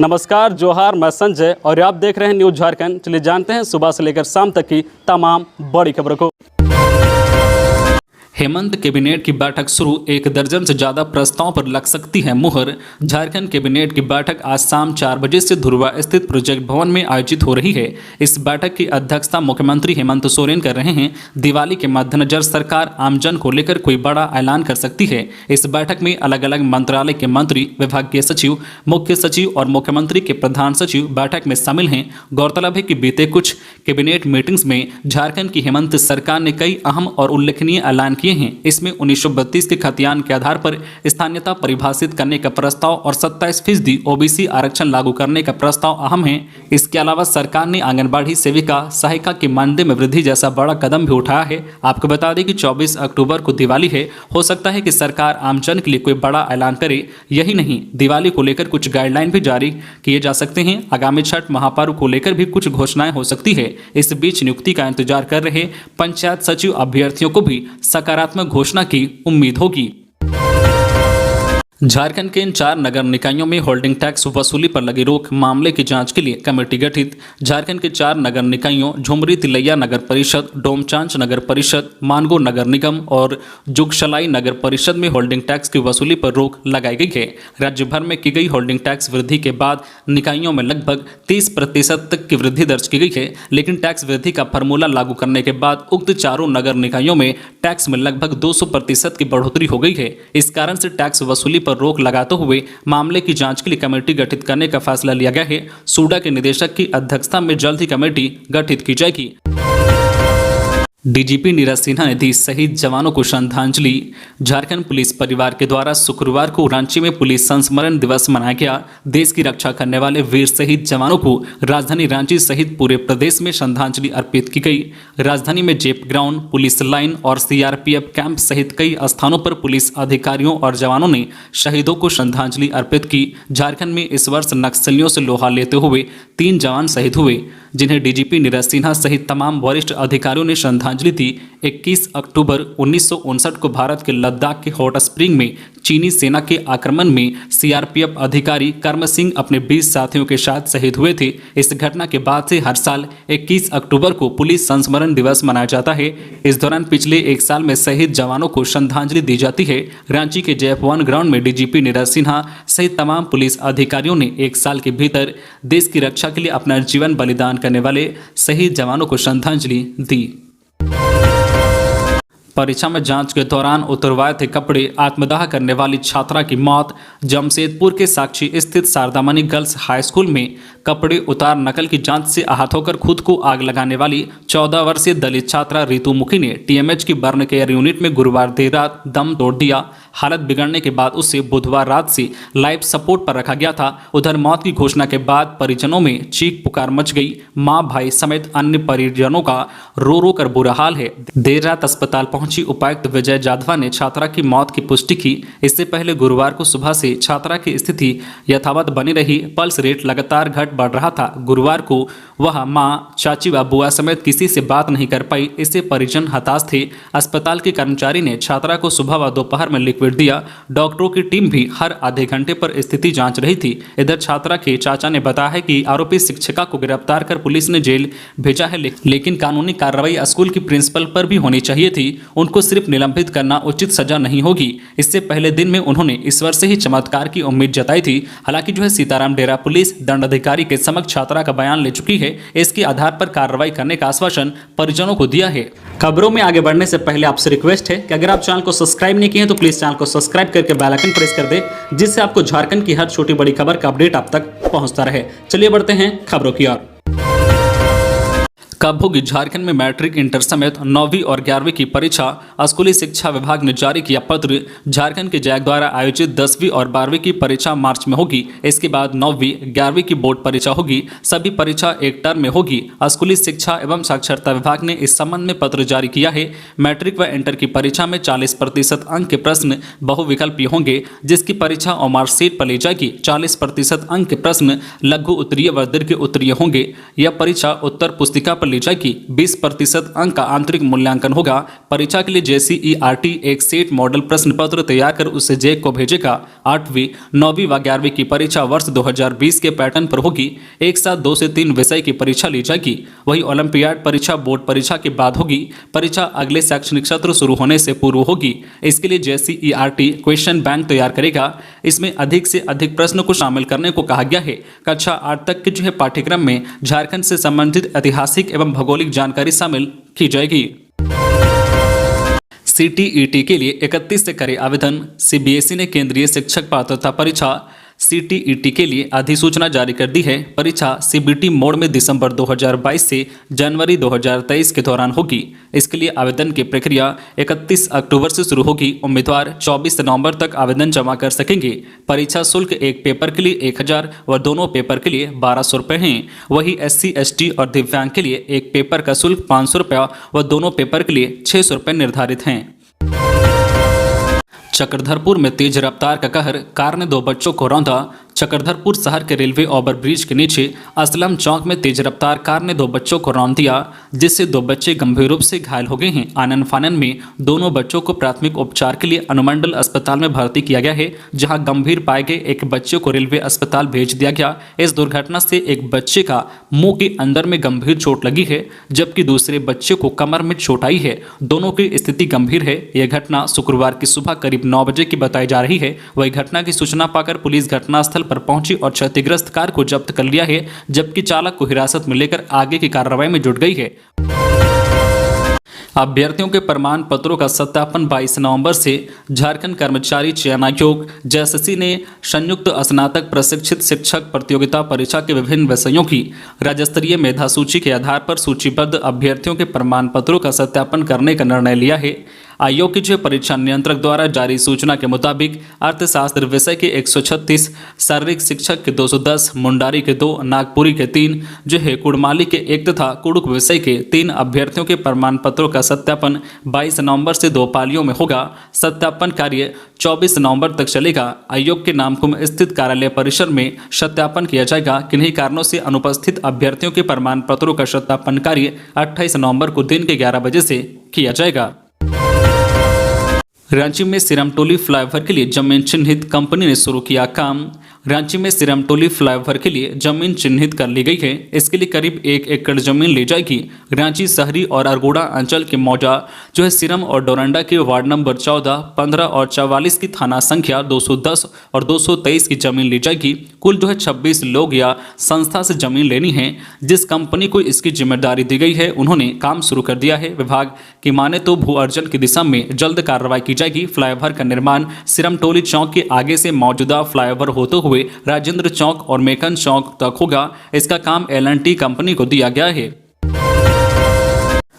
नमस्कार, जोहार, मैं संजय और आप देख रहे हैं न्यूज झारखंड। चलिए जानते हैं सुबह से लेकर शाम तक की तमाम बड़ी खबरों को। हेमंत कैबिनेट की बैठक शुरू, 1 दर्जन से ज्यादा प्रस्तावों पर लग सकती है मुहर। झारखंड कैबिनेट की बैठक आज शाम 4 बजे से धुरवा स्थित प्रोजेक्ट भवन में आयोजित हो रही है। इस बैठक की अध्यक्षता मुख्यमंत्री हेमंत सोरेन कर रहे हैं। दिवाली के मद्देनजर सरकार आमजन को लेकर कोई बड़ा ऐलान कर सकती है। इस बैठक में अलग अलग मंत्रालय के मंत्री, विभागीय सचिव, मुख्य सचिव और मुख्यमंत्री के प्रधान सचिव बैठक में शामिल हैं। गौरतलब है कि बीते कुछ कैबिनेट मीटिंग्स में झारखंड की हेमंत सरकार ने कई अहम और उल्लेखनीय ऐलान किए हैं। इसमें 1932 के खतियान के आधार पर स्थानीयता परिभाषित करने का प्रस्ताव और 27% ओबीसी आरक्षण लागू करने का प्रस्ताव अहम है। इसके अलावा सरकार ने आंगनबाड़ी सेविका, सहायिका के मानदेय में वृद्धि जैसा बड़ा कदम भी उठाया है। आपको बता दें कि 24 अक्टूबर को दिवाली है। हो सकता है कि सरकार आमजन के लिए कोई बड़ा ऐलान करे। यही नहीं, दिवाली को लेकर कुछ गाइडलाइन भी जारी किए जा सकते हैं। आगामी छठ महापर्व को लेकर भी कुछ घोषणाएं हो सकती है। इस बीच नियुक्ति का इंतजार कर रहे पंचायत सचिव अभ्यर्थियों को भी सकारात्मक घोषणा की उम्मीद होगी। झारखंड के इन 4 नगर निकायों में होल्डिंग टैक्स वसूली पर लगी रोक मामले की जांच के लिए कमेटी गठित। झारखंड के 4 नगर निकायों झुमरी तिलैया नगर परिषद, डोमचांच नगर परिषद, मानगो नगर निगम और जुगसलाई नगर परिषद में होल्डिंग टैक्स की वसूली पर रोक लगाई गई है। राज्य भर में की गई होल्डिंग टैक्स वृद्धि के बाद निकायों में लगभग 30% तक की वृद्धि दर्ज की गई है। लेकिन टैक्स वृद्धि का फार्मूला लागू करने के बाद उक्त चारों नगर निकायों में टैक्स में लगभग 200% की बढ़ोतरी हो गई है। इस कारण से टैक्स वसूली पर रोक लगाते हुए मामले की जांच के लिए कमेटी गठित करने का फैसला लिया गया है। सूडा के निदेशक की अध्यक्षता में जल्द ही कमेटी गठित की जाएगी। डीजीपी नीरज सिन्हा ने दी शहीद जवानों को श्रद्धांजलि। झारखंड पुलिस परिवार के द्वारा शुक्रवार को रांची में पुलिस संस्मरण दिवस मनाया गया। देश की रक्षा करने वाले वीर शहीद जवानों को राजधानी रांची सहित पूरे प्रदेश में श्रद्धांजलि अर्पित की गई। राजधानी में जेप ग्राउंड, पुलिस लाइन और सीआरपीएफ कैंप सहित कई स्थानों पर पुलिस अधिकारियों और जवानों ने शहीदों को श्रद्धांजलि अर्पित की। झारखंड में इस वर्ष नक्सलियों से लोहा लेते हुए 3 जवान शहीद हुए, जिन्हें डीजीपी नीरज सिन्हा सहित तमाम वरिष्ठ अधिकारियों ने श्रद्धांजलि दी। 21 अक्टूबर 1959 को भारत के लद्दाख के हॉट स्प्रिंग में चीनी सेना के आक्रमण में सीआरपीएफ अधिकारी कर्म सिंह अपने 20 साथियों के साथ शहीद हुए थे। इस घटना के बाद से हर साल 21 अक्टूबर को पुलिस संस्मरण दिवस मनाया जाता है। इस दौरान पिछले 1 साल में शहीद जवानों को श्रद्धांजलि दी जाती है। रांची के JF1 ग्राउंड में डीजीपी नीरज सिन्हा सहित तमाम पुलिस अधिकारियों ने 1 साल के भीतर देश की रक्षा के लिए अपना जीवन बलिदान करने वाले शहीद जवानों को श्रद्धांजलि दी। परीक्षा में जांच के दौरान उतरवाए थे कपड़े, आत्मदाह करने वाली छात्रा की मौत। जमशेदपुर के साक्षी स्थित शारदामणि गर्ल्स हाई स्कूल में कपड़े उतार नकल की जांच से आहत होकर खुद को आग लगाने वाली 14 वर्षीय दलित छात्रा रितु मुखी ने TMH की बर्न केयर यूनिट में गुरुवार देर रात दम तोड़ दिया। हालत बिगड़ने के बाद उसे बुधवार रात से लाइफ सपोर्ट पर रखा गया था। उधर मौत की घोषणा के बाद परिजनों में चीख पुकार मच गई। मां, भाई समेत अन्य परिजनों का रो रो कर बुरा हाल है। देर रात अस्पताल पहुंची उपायुक्त विजय जाधवा ने छात्रा की मौत की पुष्टि की। इससे पहले गुरुवार को सुबह से छात्रा की स्थिति यथावत बनी रही। पल्स रेट लगातार घट बढ़ रहा था। गुरुवार को वह मां, चाची व बुआ समेत किसी से बात नहीं कर पाई। इससे परिजन हताश थे। अस्पताल के कर्मचारी ने छात्रा को सुबह व दोपहर में लिक्विड दिया। डॉक्टरों की टीम भी हर आधे घंटे पर स्थिति जांच रही थी। इधर छात्रा के चाचा ने बताया है कि आरोपी शिक्षिका को गिरफ्तार कर पुलिस ने जेल भेजा है, लेकिन कानूनी कार्रवाई स्कूल की प्रिंसिपल पर भी होनी चाहिए थी। उनको सिर्फ निलंबित करना उचित सजा नहीं होगी। इससे पहले दिन में उन्होंने ईश्वर से ही चमत्कार की उम्मीद जताई थी। हालांकि सीताराम डेरा पुलिस दंडाधिकारी के समक्ष छात्रा का बयान ले चुकी है। इसके आधार पर कार्रवाई करने का आश्वासन परिजनों को दिया है। खबरों में आगे बढ़ने से पहले आपसे रिक्वेस्ट है कि अगर आप चैनल को सब्सक्राइब नहीं किए हैं तो प्लीज चैनल को सब्सक्राइब करके बेल आइकन प्रेस कर दे, जिससे आपको झारखंड की हर छोटी बड़ी खबर का अपडेट आप तक पहुंचता रहे। चलिए बढ़ते हैं खबरों की ओर। कब होगी झारखंड में मैट्रिक, इंटर समेत 9वीं और 11वीं की परीक्षा? स्कूली शिक्षा विभाग ने जारी किया पत्र। झारखंड के जैक द्वारा आयोजित 10वीं और 12वीं की परीक्षा मार्च में होगी। इसके बाद 9वीं, 11वीं की बोर्ड परीक्षा होगी। सभी परीक्षा एक टर्म में होगी। स्कूली शिक्षा एवं साक्षरता विभाग ने इस संबंध में पत्र जारी किया है। मैट्रिक व इंटर की परीक्षा में 40% अंक के प्रश्न बहुविकल्पीय होंगे, जिसकी परीक्षा और मार्कशीट पर ली जाएगी। 40% अंक के प्रश्न लघु उत्तरीय व दीर्घ उत्तरीय होंगे। यह परीक्षा उत्तर पुस्तिका पर ली जाएगी। 20% अंक का आंतरिक मूल्यांकन होगा। परीक्षा के लिए JCERT एक सेट मॉडल प्रश्न पत्र तैयार कर उसे JEC को भेजेगा। 8वीं, 9वीं व 11वीं की परीक्षा वर्ष 2020 के पैटर्न पर होगी। एक साथ 2 से 3 विषय की परीक्षा ली जाएगी। वही ओलंपियाड परीक्षा बोर्ड परीक्षा के बाद होगी। परीक्षा अगले शैक्षणिक सत्र शुरू होने से पूर्व होगी। इसके लिए JCERT क्वेश्चन बैंक तैयार करेगा। इसमें अधिक से अधिक प्रश्न को शामिल करने को कहा गया है। कक्षा 8 तक के पाठ्यक्रम में झारखंड से संबंधित ऐतिहासिक एवं भौगोलिक जानकारी शामिल की जाएगी। CTET के लिए 31 से करे आवेदन। CBSE ने केंद्रीय शिक्षक पात्रता परीक्षा CTET के लिए अधिसूचना जारी कर दी है। परीक्षा CBT मोड में दिसंबर 2022 से जनवरी 2023 के दौरान होगी। इसके लिए आवेदन की प्रक्रिया 31 अक्टूबर से शुरू होगी। उम्मीदवार 24 नवंबर तक आवेदन जमा कर सकेंगे। परीक्षा शुल्क एक पेपर के लिए 1000 व दोनों पेपर के लिए 1200 रुपये हैं। वही SC ST और दिव्यांग के लिए एक पेपर का शुल्क 500 रुपये व दोनों पेपर के लिए 600 रुपये निर्धारित हैं। चक्रधरपुर में तेज रफ्तार का कहर, कार ने 2 बच्चों को रौंदा। चक्रधरपुर शहर के रेलवे ओवरब्रिज के नीचे असलम चौक में तेज रफ्तार कार ने 2 बच्चों को रौंद दिया, जिससे 2 बच्चे गंभीर रूप से घायल हो गए हैं। आनन फानन में दोनों बच्चों को प्राथमिक उपचार के लिए अनुमंडल अस्पताल में भर्ती किया गया है, जहां गंभीर पाए गए एक बच्चे को रेलवे अस्पताल भेज दिया गया। इस दुर्घटना से एक बच्चे का मुंह के अंदर में गंभीर चोट लगी है, जबकि दूसरे बच्चे को कमर में चोट आई है। दोनों की स्थिति गंभीर है। यह घटना शुक्रवार की सुबह करीब 9 बजे की बताई जा रही है। वही घटना की सूचना पाकर पुलिस घटनास्थल पर पहुंची और क्षतिग्रस्त कार को जब्त कर लिया है, जबकि चालक को हिरासत में लेकर आगे की कार्रवाई में जुट गई है। अभ्यर्थियों के प्रमाण पत्रों का सत्यापन 22 नवंबर से झारखंड कर्मचारी चयन आयोग JSC ने संयुक्त स्नातक प्रशिक्षित शिक्षक प्रतियोगिता परीक्षा के विभिन्न विषयों की राज्य स्तरीय मेधा सूची के आधार पर सूचीबद्ध अभ्यर्थियों के प्रमाण पत्रों का सत्यापन करने का निर्णय लिया है। आयोग की परीक्षा नियंत्रक द्वारा जारी सूचना के मुताबिक अर्थशास्त्र विषय के 136, शारीरिक शिक्षक के 210, मुंडारी के 2, नागपुरी के 3, कुड़माली के 1 तथा कुड़ुक विषय के 3 अभ्यर्थियों के प्रमाण पत्रों का सत्यापन 22 नवंबर से 2 पालियों में होगा। सत्यापन कार्य 24 नवंबर तक चलेगा। आयोग के नामकुम स्थित कार्यालय परिसर में सत्यापन किया जाएगा। किन्हीं कारणों से अनुपस्थित अभ्यर्थियों के प्रमाण पत्रों का सत्यापन कार्य 28 नवंबर को दिन के 11 बजे से किया जाएगा। रांची में सिरमटोली फ्लाईओवर के लिए जमीन चिन्हित, कंपनी ने शुरू किया काम। रांची में सिरमटोली फ्लाईओवर के लिए जमीन चिन्हित कर ली गई है। इसके लिए करीब 1 एकड़ जमीन ली जाएगी। रांची शहरी और अरगोड़ा अंचल के मौजा सिरम और डोरंडा के वार्ड नंबर 14, 15 और 44 की थाना संख्या 210 और 223 की जमीन ली जाएगी। कुल 26 लोग या संस्था से जमीन लेनी है। जिस कंपनी को इसकी जिम्मेदारी दी गई है, उन्होंने काम शुरू कर दिया है। विभाग की माने तो भू अर्जन की दिशा में जल्द कार्रवाई की जाएगी। फ्लाईओवर का निर्माण सिरमटोली चौक के आगे से मौजूदा फ्लाईओवर होते हुए राजेंद्र चौक और मेकन चौक तक होगा। इसका काम L&T कंपनी को दिया गया है।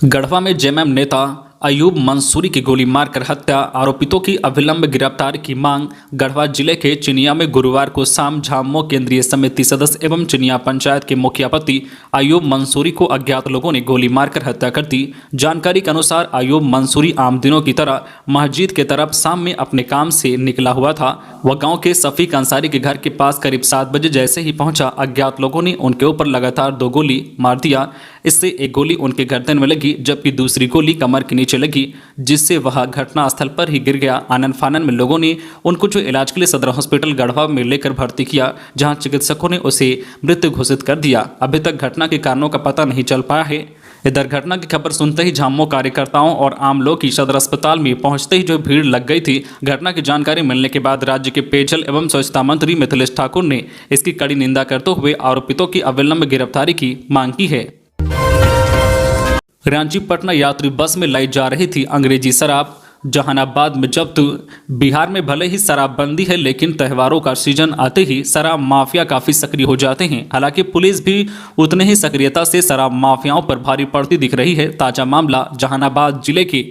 गढ़वा में JMM नेता अयूब मंसूरी की गोली मारकर हत्या, आरोपितों की अविलंब गिरफ्तारी की मांग। गढ़वा जिले के चिनिया में गुरुवार को शाम झामुमो केंद्रीय समिति सदस्य एवं चिनिया पंचायत के मुखियापति अयूब मंसूरी को अज्ञात लोगों ने गोली मारकर हत्या कर दी। जानकारी के अनुसार अयूब मंसूरी आम दिनों की तरह मस्जिद के तरफ शाम में अपने काम से निकला हुआ था। वह गाँव के शफीक अंसारी के घर के पास करीब 7 बजे जैसे ही पहुंचा, अज्ञात लोगों ने उनके ऊपर लगातार 2 गोली मार दिया। इससे एक गोली उनके गर्दन में लगी, जबकि दूसरी गोली कमर के नीचे लगी, जिससे वह घटनास्थल पर ही गिर गया। आनन फानन में लोगों ने उनको इलाज के लिए सदर हॉस्पिटल गढ़वा में लेकर भर्ती किया, जहां चिकित्सकों ने उसे मृत घोषित कर दिया। अभी तक घटना के कारणों का पता नहीं चल पाया है। इधर घटना की खबर सुनते ही झामुमो कार्यकर्ताओं और आम लोग की सदर अस्पताल में पहुंचते ही भीड़ लग गई थी। घटना की जानकारी मिलने के बाद राज्य के पेयजल एवं स्वच्छता मंत्री मिथिलेश ठाकुर ने इसकी कड़ी निंदा करते हुए आरोपितों की अविलंब गिरफ्तारी की मांग की है। रांची पटना यात्री बस में लाई जा रही थी अंग्रेजी शराब, जहानाबाद में जब्त। बिहार में भले ही शराबबंदी है, लेकिन त्योहारों का सीजन आते ही शराब माफिया काफ़ी सक्रिय हो जाते हैं। हालांकि पुलिस भी उतने ही सक्रियता से शराब माफियाओं पर भारी पड़ती दिख रही है। ताज़ा मामला जहानाबाद जिले के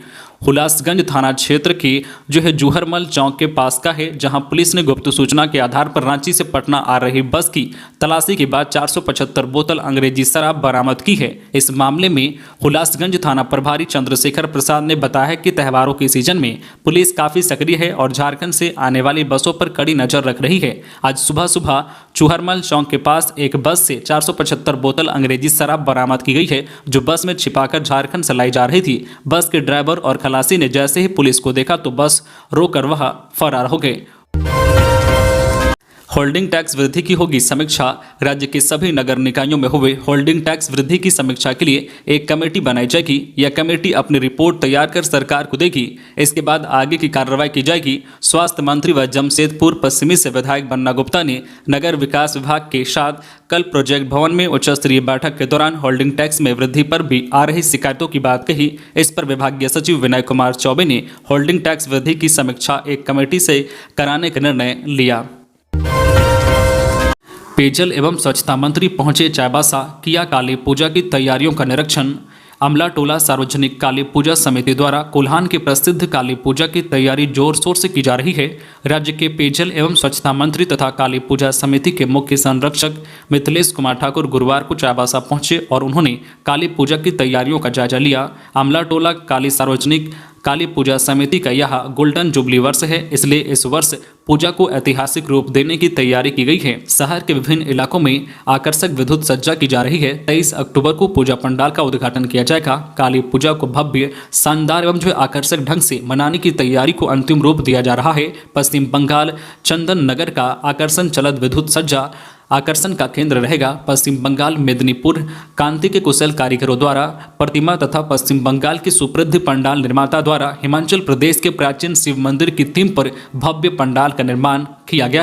हुलासगंज थाना क्षेत्र के जूहरमल चौक के पास का है, जहां पुलिस ने गुप्त सूचना के आधार पर रांची से पटना आ रही बस की तलाशी के बाद 475 बोतल अंग्रेजी शराब बरामद की है। इस मामले में हुलासगंज थाना प्रभारी चंद्रशेखर प्रसाद ने बताया कि त्योहारों के सीजन में पुलिस काफी सक्रिय है और झारखंड से आने वाली बसों पर कड़ी नजर रख रही है। आज सुबह सुबह चूहरमल चौक के पास एक बस से 475 बोतल अंग्रेजी शराब बरामद की गई है, जो बस में छिपाकर झारखंड से लाई जा रही थी। बस के ड्राइवर और खलासी ने जैसे ही पुलिस को देखा तो बस रोककर वह फरार हो गए। होल्डिंग टैक्स वृद्धि की होगी समीक्षा। राज्य के सभी नगर निकायों में हुए होल्डिंग टैक्स वृद्धि की समीक्षा के लिए एक कमेटी बनाई जाएगी। यह कमेटी अपनी रिपोर्ट तैयार कर सरकार को देगी। इसके बाद आगे की कार्रवाई की जाएगी। स्वास्थ्य मंत्री व जमशेदपुर पश्चिमी से विधायक बन्ना गुप्ता ने नगर विकास विभाग के साथ कल प्रोजेक्ट भवन में उच्च स्तरीय बैठक के दौरान होल्डिंग टैक्स में वृद्धि पर भी आ रही शिकायतों की बात कही। इस पर विभागीय सचिव विनय कुमार चौबे ने होल्डिंग टैक्स वृद्धि की समीक्षा एक कमेटी से कराने का निर्णय लिया। पेयजल एवं स्वच्छता मंत्री पहुंचे चाईबासा, किया काली पूजा की तैयारियों का निरीक्षण। अमलाटोला सार्वजनिक काली पूजा समिति द्वारा कोल्हान की प्रसिद्ध काली पूजा की तैयारी जोर शोर से की जा रही है। राज्य के पेयजल एवं स्वच्छता मंत्री तथा काली पूजा समिति के मुख्य संरक्षक मिथिलेश कुमार ठाकुर गुरुवार को चाईबासा पहुंचे और उन्होंने काली पूजा की तैयारियों का जायजा लिया। अमलाटोला काली सार्वजनिक काली पूजा समिति का यह गोल्डन जुबली वर्ष है, इसलिए इस वर्ष पूजा को ऐतिहासिक रूप देने की तैयारी की गई है। शहर के विभिन्न इलाकों में आकर्षक विद्युत सज्जा की जा रही है। 23 अक्टूबर को पूजा पंडाल का उद्घाटन किया जाएगा। काली पूजा को भव्य, शानदार एवं आकर्षक ढंग से मनाने की तैयारी को अंतिम रूप दिया जा रहा है। पश्चिम बंगाल चंदन नगर का आकर्षण चलत विद्युत सज्जा आकर्षण का केंद्र रहेगा। पश्चिम बंगाल मेदिनीपुर कांति के कुशल कारीगरों द्वारा प्रतिमा तथा पश्चिम बंगाल के सुप्रसिद्ध पंडाल निर्माता द्वारा हिमाचल प्रदेश के प्राचीन शिव मंदिर की थीम पर भव्य पंडाल का निर्माण किया गया।